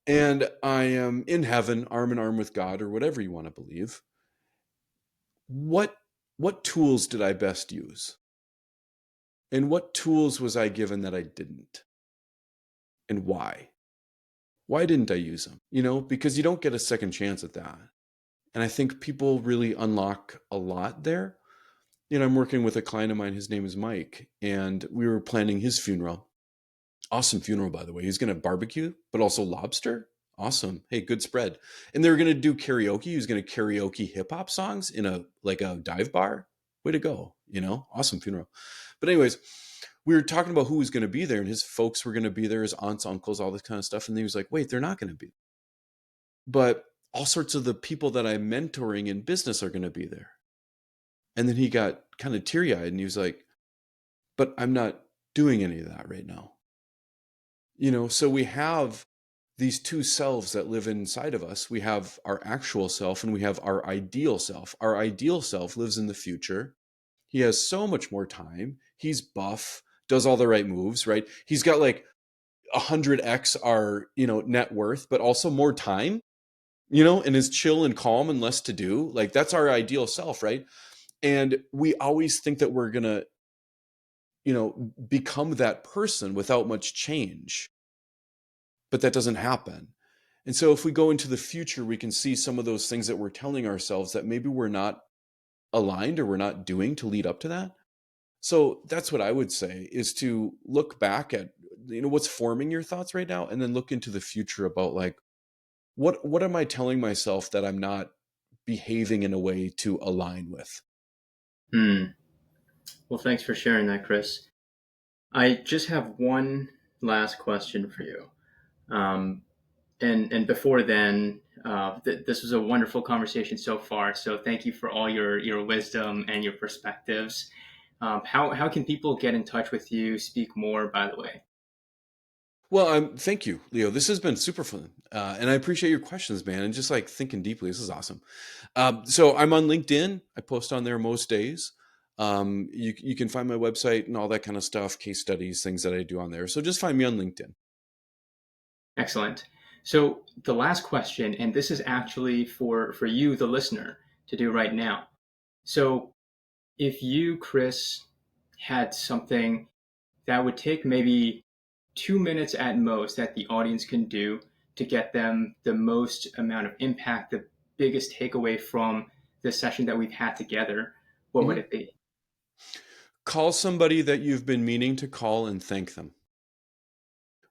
Speaker 2: And I am in heaven, arm in arm with God, or whatever you want to believe. what what tools did I best use? And what tools was I given that I didn't? And why? Why didn't I use them? Because you don't get a second chance at that. And I think people really unlock a lot there. I'm working with a client of mine. His name is Mike, and we were planning his funeral. Awesome funeral, by the way. He's going to barbecue, but also lobster. Awesome. Hey, good spread. And they were going to do karaoke. He was going to karaoke hip hop songs in a dive bar. Way to go. Awesome funeral. But anyways, we were talking about who was going to be there, and his folks were going to be there, his aunts, uncles, all this kind of stuff. And he was like, wait, they're not going to be. But all sorts of the people that I'm mentoring in business are going to be there. And then he got kind of teary eyed and he was like, but I'm not doing any of that right now. So we have these two selves that live inside of us. We have our actual self and we have our ideal self. Our ideal self lives in the future. He has so much more time. He's buff, does all the right moves, right? He's got like 100x our, net worth, but also more time, and is chill and calm and less to do. Like that's our ideal self, right? And we always think that we're going to, become that person without much change. But that doesn't happen. And so if we go into the future, we can see some of those things that we're telling ourselves that maybe we're not aligned or we're not doing to lead up to that. So that's what I would say, is to look back at, what's forming your thoughts right now, and then look into the future about like, what am I telling myself that I'm not behaving in a way to align with?
Speaker 1: Hmm. Well, thanks for sharing that, Chris. I just have one last question for you. Um, and before then, this was a wonderful conversation so far. So thank you for all your wisdom and your perspectives. How can people get in touch with you, speak more, by the way?
Speaker 2: Well, thank you, Leo. This has been super fun, and I appreciate your questions, man. And just like thinking deeply, this is awesome. So I'm on LinkedIn. I post on there most days. You can find my website and all that kind of stuff, case studies, things that I do on there. So just find me on LinkedIn.
Speaker 1: Excellent. So the last question, and this is actually for you, the listener, to do right now. So if you, Chris, had something that would take maybe 2 minutes at most that the audience can do to get them the most amount of impact, the biggest takeaway from the session that we've had together, what would
Speaker 2: Hmm.
Speaker 1: it be?
Speaker 2: Call somebody that you've been meaning to call and thank them.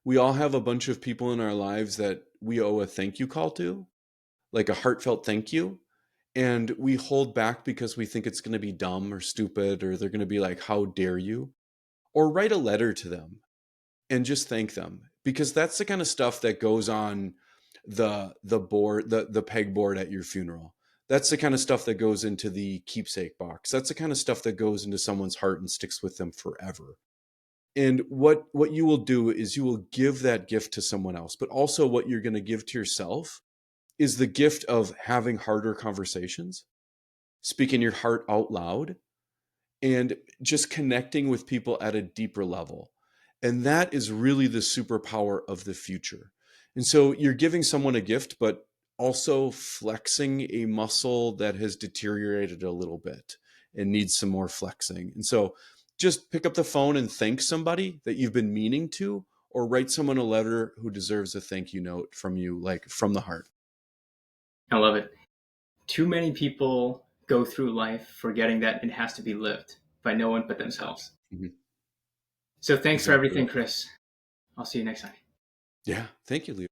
Speaker 2: We all have a bunch of people in our lives that we owe a thank you call to, like a heartfelt thank you. And we hold back because we think it's going to be dumb or stupid, or they're going to be like, how dare you? Or write a letter to them and just thank them, because that's the kind of stuff that goes on the board, the pegboard at your funeral. That's the kind of stuff that goes into the keepsake box. That's the kind of stuff that goes into someone's heart and sticks with them forever. And what you will do is you will give that gift to someone else, but also what you're going to give to yourself is the gift of having harder conversations, speaking your heart out loud, and just connecting with people at a deeper level. And that is really the superpower of the future. And so you're giving someone a gift, but also flexing a muscle that has deteriorated a little bit and needs some more flexing. And so just pick up the phone and thank somebody that you've been meaning to, or write someone a letter who deserves a thank you note from you, like from the heart.
Speaker 1: I love it. Too many people go through life forgetting that it has to be lived by no one but themselves.
Speaker 2: Mhm.
Speaker 1: So thanks for
Speaker 2: Exactly
Speaker 1: everything,
Speaker 2: right.
Speaker 1: Chris. I'll see you next time.
Speaker 2: Yeah. Thank you, Leo.